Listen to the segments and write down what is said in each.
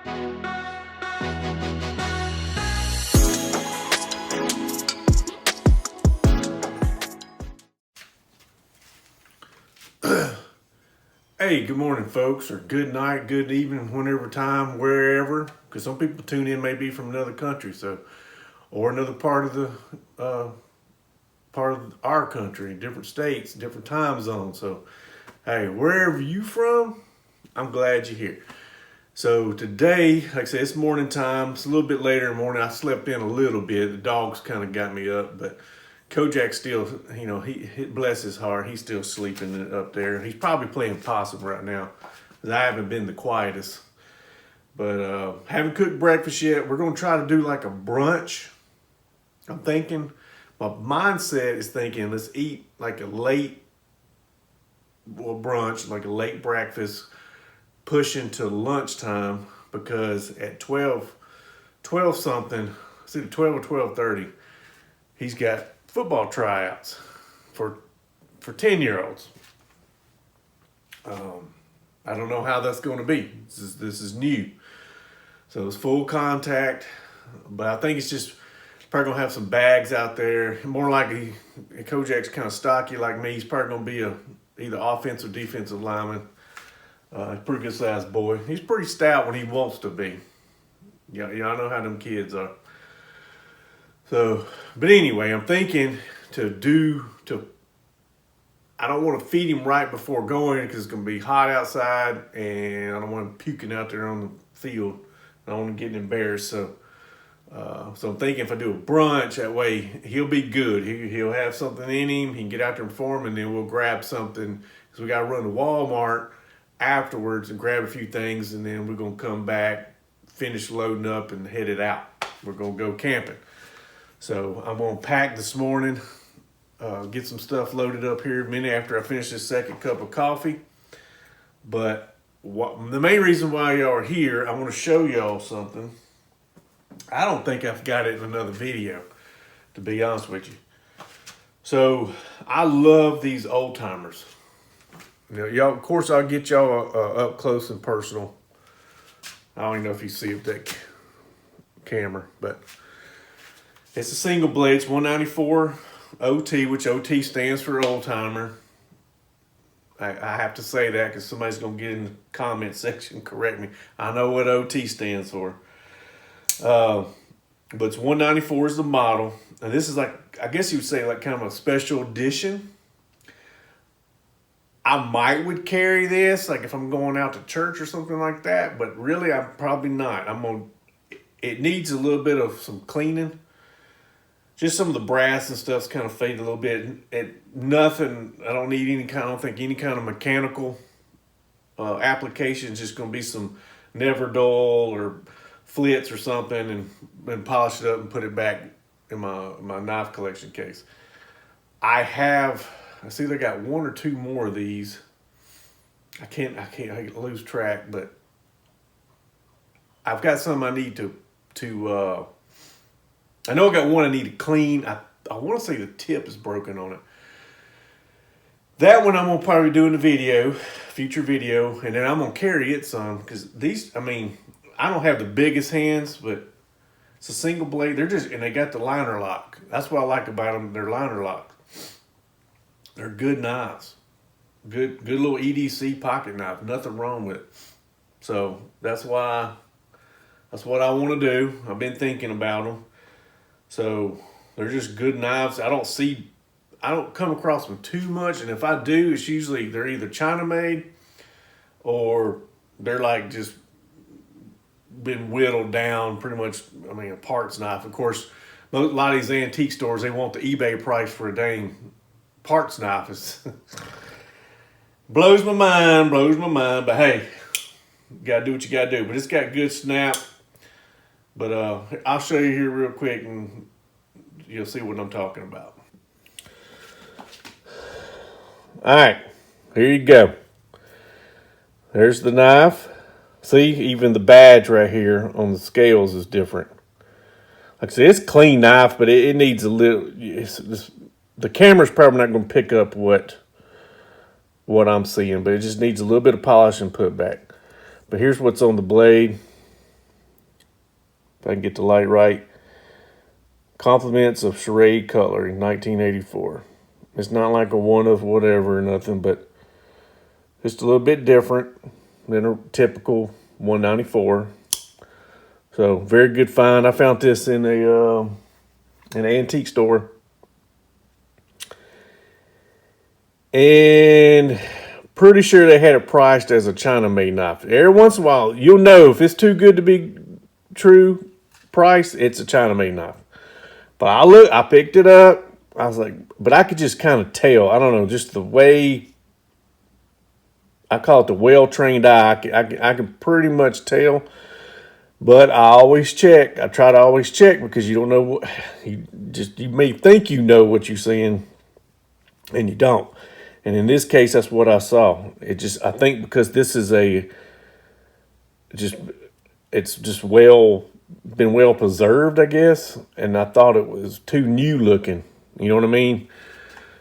Hey, good morning, folks, or good night, good evening, whenever time, wherever. Because some people tune in maybe from another country, or another part of our country, different states, different time zones. So, hey, wherever you from, I'm glad you're here. So today, like I said, it's morning time. It's a little bit later in the morning. I slept in a little bit. The dogs kind of got me up, but Kojak's still, he bless his heart, he's still sleeping up there. He's probably playing possum right now, because I haven't been the quietest. But haven't cooked breakfast yet. We're gonna try to do like a brunch. I'm thinking, my mindset is thinking, let's eat like a late brunch, like a late breakfast, pushing to lunchtime, because at 12 something, it's either 12 or 12:30, he's got football tryouts for 10-year-olds. I don't know how that's going to be. This is new, so it's full contact. But I think it's just probably gonna have some bags out there. More likely, Kojak's kind of stocky like me. He's probably gonna be either offensive or defensive lineman. He's a pretty good sized boy. He's pretty stout when he wants to be. Yeah, I know how them kids are. So, but anyway, I'm thinking I don't want to feed him right before going, because it's going to be hot outside, and I don't want him puking out there on the field. I don't want him getting embarrassed. So I'm thinking if I do a brunch, that way he'll be good. He'll have something in him. He can get out there and perform, and then we'll grab something, because we got to run to Walmart afterwards and grab a few things, and then we're going to come back, finish loading up, and head it out. We're going to go camping. So I'm going to pack this morning, get some stuff loaded up here a minute after I finish this second cup of coffee. But the main reason why y'all are here, I want to show y'all something. I don't think I've got it in another video, to be honest with you. So I love these old timers. Y'all, of course, I'll get y'all up close and personal. I don't even know if you see it with that camera, but it's a single blade. It's 194 OT, which OT stands for old timer. I have to say that because somebody's going to get in the comment section and correct me. I know what OT stands for. But it's 194 is the model. And this is like, I guess you would say like kind of a special edition. I would carry this like if I'm going out to church or something like that, but really I'm probably not. It needs a little bit of some cleaning. Just some of the brass and stuff's kind of faded a little bit. Nothing, I don't think any kind of mechanical application. It's just going to be some Never Dull or flits or something, and polish it up and put it back in my knife collection case. I see they got one or two more of these. I lose track, but I've got some I need to I know I got one I need to clean. I want to say the tip is broken on it. That one I'm going to probably do in the future video, and then I'm going to carry it some, because these, I don't have the biggest hands, but it's a single blade. And they got the liner lock. That's what I like about them. They're liner locked. They're good knives. Good little EDC pocket knife. Nothing wrong with it. So that's what I want to do. I've been thinking about them. So they're just good knives. I don't come across them too much. And if I do, it's usually they're either China made or they're like just been whittled down pretty much. A parts knife. Of course, a lot of these antique stores, they want the eBay price for a dang parts knife. It blows my mind. But hey, you gotta do what you gotta do. But it's got good snap. But I'll show you here real quick, and you'll see what I'm talking about. All right, here you go. There's the knife. See, even the badge right here on the scales is different. Like I said, it's a clean knife, but it needs a little. The camera's probably not going to pick up what I'm seeing, but it just needs a little bit of polish and put back. But here's what's on the blade. if I can get the light right. Compliments of Charade Cutlery, 1984. It's not like a one of whatever or nothing, but just a little bit different than a typical 194. So very good find. I found this in an antique store, and pretty sure they had it priced as a China made knife. Every once in a while, you'll know if it's too good to be true price, it's a China made knife. But I picked it up. I was like, but I could just kind of tell. I don't know, just the way, I call it the well-trained eye. I can pretty much tell. But I always check. I try to always check because you don't know what, you may think you know what you're seeing and you don't. And in this case, that's what I saw. I think because this is it's just been well preserved, I guess. And I thought it was too new looking. You know what I mean?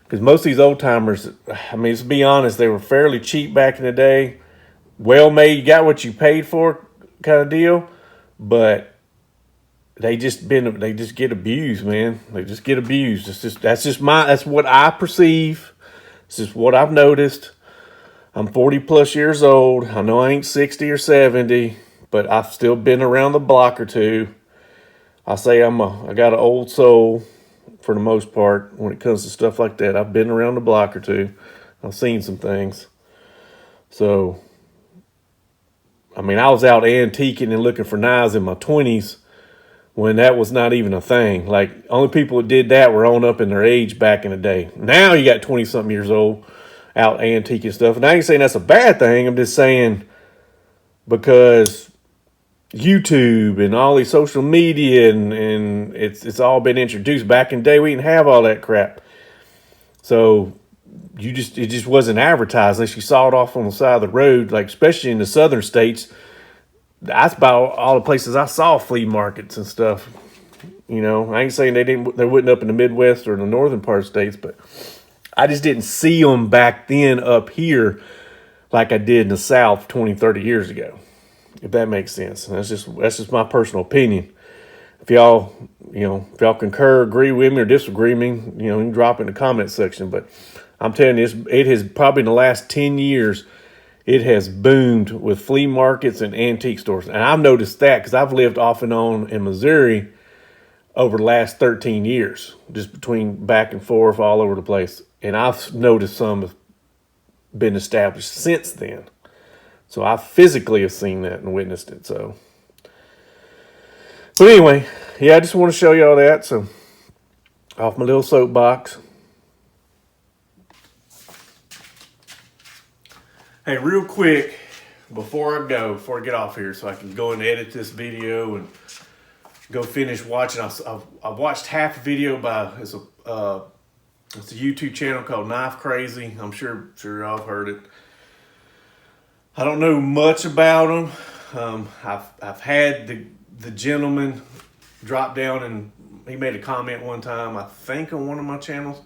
Because most of these old timers, I mean, to be honest, they were fairly cheap back in the day. Well made, you got what you paid for kind of deal. But they just get abused, man. They just get abused. That's what I perceive. This is what I've noticed. I'm 40 plus years old. I know I ain't 60 or 70, but I've still been around the block or two. I say I got an old soul for the most part when it comes to stuff like that. I've been around the block or two. I've seen some things. So, I mean, I was out antiquing and looking for knives in my 20s when that was not even a thing. Like, only people that did that were on up in their age back in the day. Now you got 20-something years old out antiquing stuff. And I ain't saying that's a bad thing. I'm just saying because YouTube and all these social media and it's all been introduced. Back in the day, we didn't have all that crap. So it just wasn't advertised unless you saw it off on the side of the road, like especially in the southern states. That's about all the places I saw flea markets and stuff. You know, I ain't saying they wasn't up in the Midwest or the northern part of states, but I just didn't see them back then up here like I did in the South 20, 30 years ago, if that makes sense. And that's just my personal opinion. If y'all concur, agree with me or disagree with me, you can drop in the comment section. But I'm telling you, it has probably in the last 10 years, it has boomed with flea markets and antique stores. And I've noticed that because I've lived off and on in Missouri over the last 13 years, just between back and forth all over the place. And I've noticed some have been established since then. So I physically have seen that and witnessed it. So, but anyway, yeah, I just want to show y'all that. So, off my little soapbox. Hey, real quick, before I get off here, so I can go and edit this video and go finish watching. I watched half a video by it's a YouTube channel called Knife Crazy. I'm sure y'all have heard it. I don't know much about him. I've had the gentleman drop down and he made a comment one time, I think on one of my channels.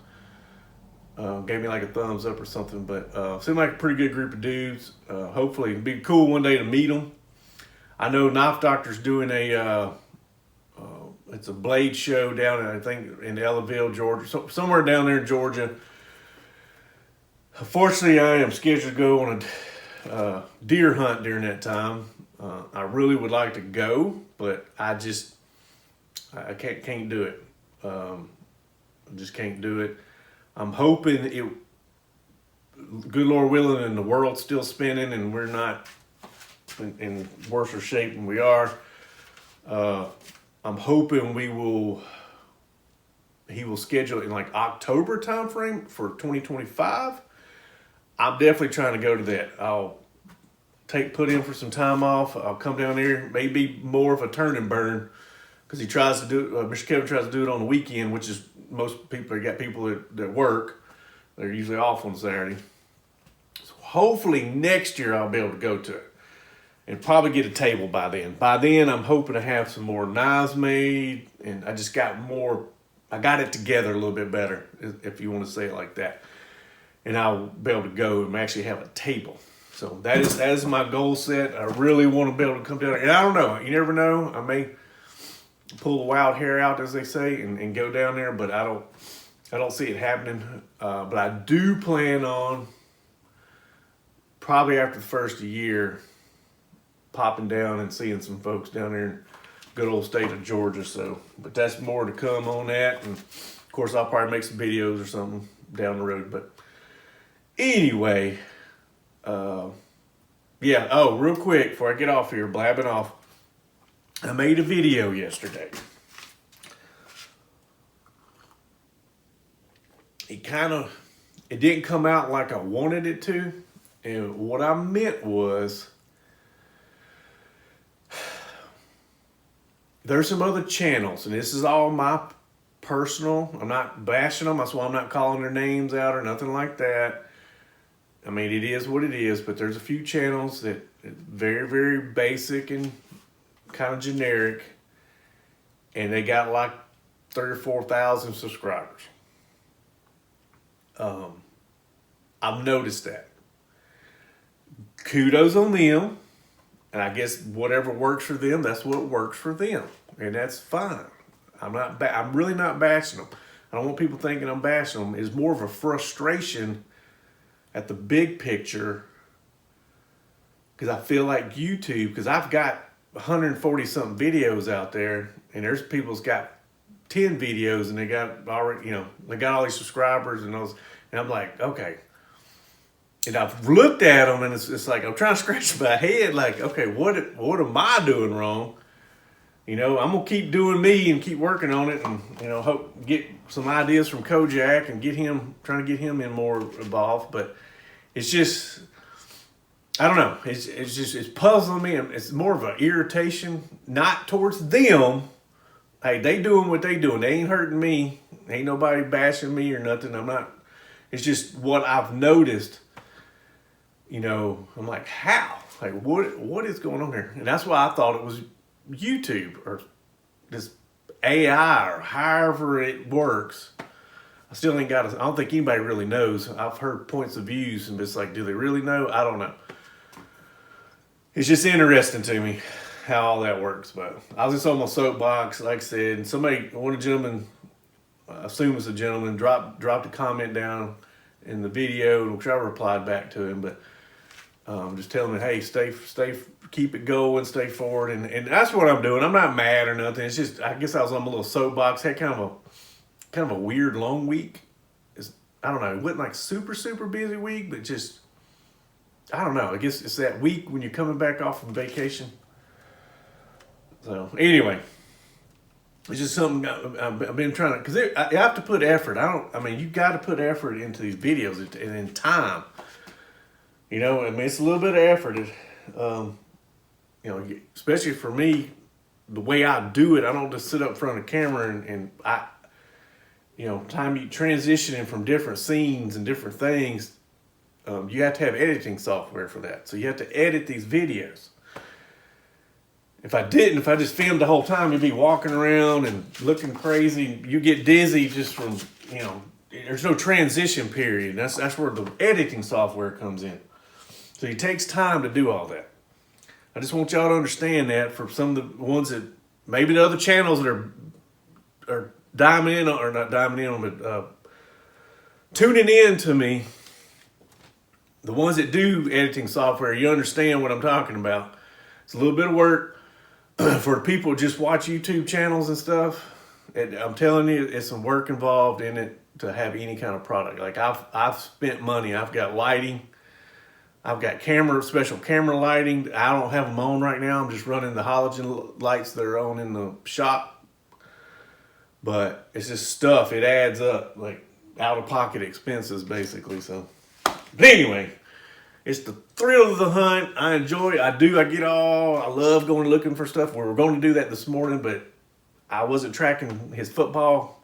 Gave me like a thumbs up or something, but seemed like a pretty good group of dudes. Hopefully it'd be cool one day to meet them. I know Knife Doctor's doing it's a blade show down I think in Ellaville, Georgia, somewhere down there in Georgia. Unfortunately, I am scheduled to go on a deer hunt during that time. I really would like to go, but I can't do it. I just can't do it. I'm hoping good Lord willing, and the world's still spinning and we're not in worse shape than we are. I'm hoping he will schedule it in like October time frame for 2025. I'm definitely trying to go to that. I'll put in for some time off. I'll come down there, maybe more of a turn and burn, because he tries to do Mr. Kevin tries to do it on the weekend, which is most people. Got people that work. They're usually off on Saturday. So hopefully next year I'll be able to go to it and probably get a table by then. By then I'm hoping to have some more knives made, and I just got more. I got it together a little bit better, if you want to say it like that. And I'll be able to go and actually have a table. So that is my goal set. I really want to be able to come down there. And I don't know. You never know. I may pull the wild hair out, as they say, and go down there. But I don't see it happening. But I do plan on, probably after the first year, popping down and seeing some folks down there in good old state of Georgia. So, but that's more to come on that. And of course, I'll probably make some videos or something down the road. But anyway, yeah. Oh, real quick before I get off here, blabbing off, I made a video yesterday. It didn't come out like I wanted it to. And what I meant was, there's some other channels, and this is all my personal. I'm not bashing them. That's why I'm not calling their names out or nothing like that. I mean, it is what it is, but there's a few channels that are very, very basic and kind of generic, and they got like 3,000 or 4,000 subscribers. I've noticed that. Kudos on them. And I guess whatever works for them, that's what works for them. And that's fine. I'm really not bashing them. I don't want people thinking I'm bashing them. It's more of a frustration at the big picture, because I feel like YouTube, because I've got 140 something videos out there, and there's people's got 10 videos and they got already, they got all these subscribers and those, and I'm like, okay. And I've looked at them, and it's like I'm trying to scratch my head, like, okay, what am I doing wrong? I'm gonna keep doing me and keep working on it, and hope get some ideas from Kojak and trying to get him in more involved. But it's just, I don't know. It's puzzling me, and it's more of an irritation, not towards them. Hey, they doing what they doing. They ain't hurting me. Ain't nobody bashing me or nothing. I'm not. It's just what I've noticed. I'm like, how? Like, what is going on here? And that's why I thought it was YouTube or this AI or however it works. I still ain't got I don't think anybody really knows. I've heard points of views, and it's like, do they really know? I don't know. It's just interesting to me how all that works. But I was just on my soapbox, like I said, and one of the gentlemen, I assume it's a gentleman, dropped a comment down in the video, which I replied back to him, but just telling me, hey, stay, keep it going, stay forward, and that's what I'm doing. I'm not mad or nothing. It's just, I guess I was on my little soapbox. Had kind of a weird long week. I don't know. It wasn't like super busy week, but just, I don't know. I guess it's that week when you're coming back off from vacation. So anyway, it's just something I've been trying to, because you have to put effort. You got to put effort into these videos and in time. It's a little bit of effort. Especially for me, the way I do it, I don't just sit up in front of the camera and time you transitioning from different scenes and different things, you have to have editing software for that. So you have to edit these videos. If I just filmed the whole time, you'd be walking around and looking crazy. You get dizzy just from, there's no transition period. That's where the editing software comes in. So it takes time to do all that. I just want y'all to understand that for some of the ones that, maybe the other channels that are diving in, or not diving in, but tuning in to me, the ones that do editing software, you understand what I'm talking about. It's a little bit of work for people who just watch YouTube channels and stuff. I'm telling you, it's some work involved in it to have any kind of product. Like I've spent money. I've got lighting. I've got special camera lighting. I don't have them on right now. I'm just running the halogen lights that are on in the shop. But it's just stuff. It adds up, like out-of-pocket expenses, basically. So, but anyway, it's the thrill of the hunt. I enjoy it. I love going looking for stuff. We were going to do that this morning, but I wasn't tracking his football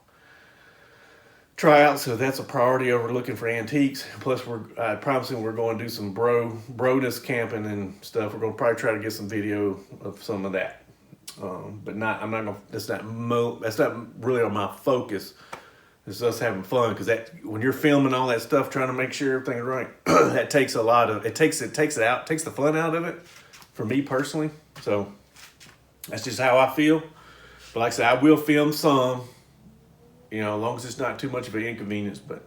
tryout, so that's a priority over looking for antiques. Plus, I promised him we're going to do some broness camping and stuff. We're going to probably try to get some video of some of that, but I'm not gonna. That's not really on my focus. It's us having fun, because when you're filming all that stuff, trying to make sure everything's right, that takes a lot of it. Takes the fun out of it for me personally. So that's just how I feel. But like I said, I will film some, as long as it's not too much of an inconvenience. But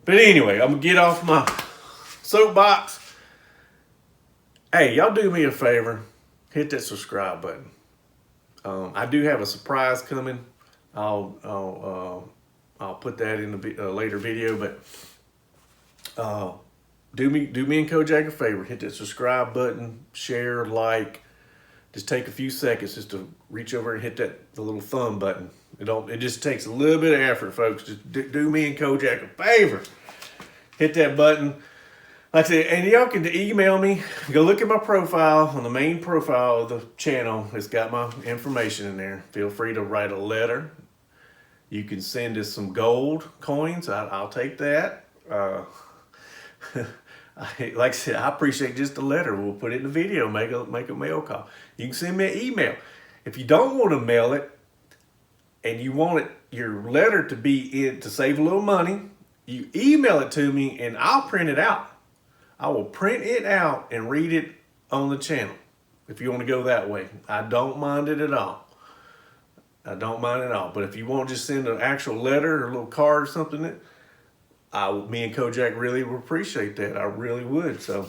anyway, I'm gonna get off my soapbox. Hey, y'all do me a favor, hit that subscribe button. I do have a surprise coming. I'll put that in a later video, but do me and Kojak a favor, hit that subscribe button, share, like. Just take a few seconds just to reach over and hit the little thumb button. It just takes a little bit of effort, folks. Just do me and Kojak a favor. Hit that button. Like I said, and y'all can email me. Go look at my profile on the main profile of the channel. It's got my information in there. Feel free to write a letter. You can send us some gold coins. I'll take that. Like I said, I appreciate just a letter. We'll put it in the video, make a mail call. You can send me an email. If you don't want to mail it and you want your letter to be in to save a little money, you email it to me and I'll print it out. I will print it out and read it on the channel if you want to go that way. I don't mind it at all. I don't mind it at all. But if you want to just send an actual letter or a little card or something, me and Kojak really would appreciate that. I really would. So,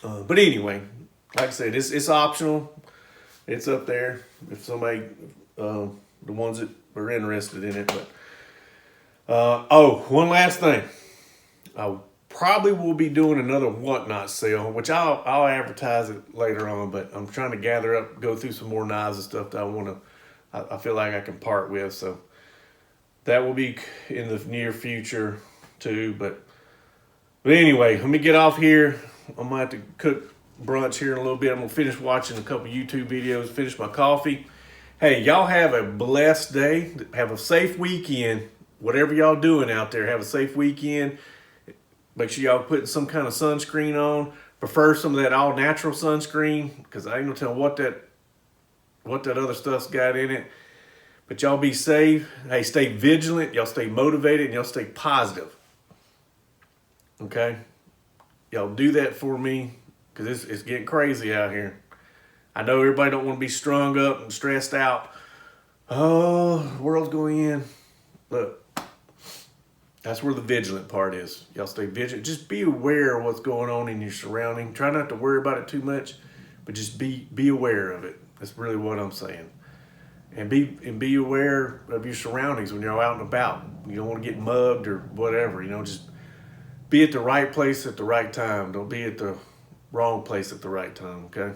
but anyway, like I said, it's optional. It's up there if somebody, the ones that are interested in it. But one last thing, I probably will be doing another Whatnot sale, which I'll advertise it later on. But I'm trying to go through some more knives and stuff that I feel like I can part with. So. That will be in the near future too, but anyway, let me get off here. I'm gonna have to cook brunch here in a little bit. I'm gonna finish watching a couple YouTube videos, finish my coffee. Hey, y'all have a blessed day. Have a safe weekend. Whatever y'all doing out there, have a safe weekend. Make sure y'all putting some kind of sunscreen on. Prefer some of that all natural sunscreen, because I ain't gonna tell what that other stuff's got in it. But y'all be safe. Hey, stay vigilant. Y'all stay motivated, and y'all stay positive. Okay? Y'all do that for me, because it's getting crazy out here. I know everybody don't want to be strung up and stressed out. Oh, the world's going in. Look, that's where the vigilant part is. Y'all stay vigilant. Just be aware of what's going on in your surrounding. Try not to worry about it too much, but just be aware of it. That's really what I'm saying. And be aware of your surroundings when you're out and about. You don't want to get mugged or whatever. Just be at the right place at the right time. Don't be at the wrong place at the right time, okay?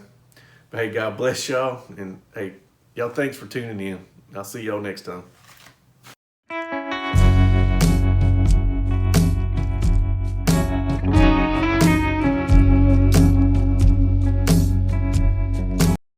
But hey, God bless y'all. And hey, y'all thanks for tuning in. I'll see y'all next time.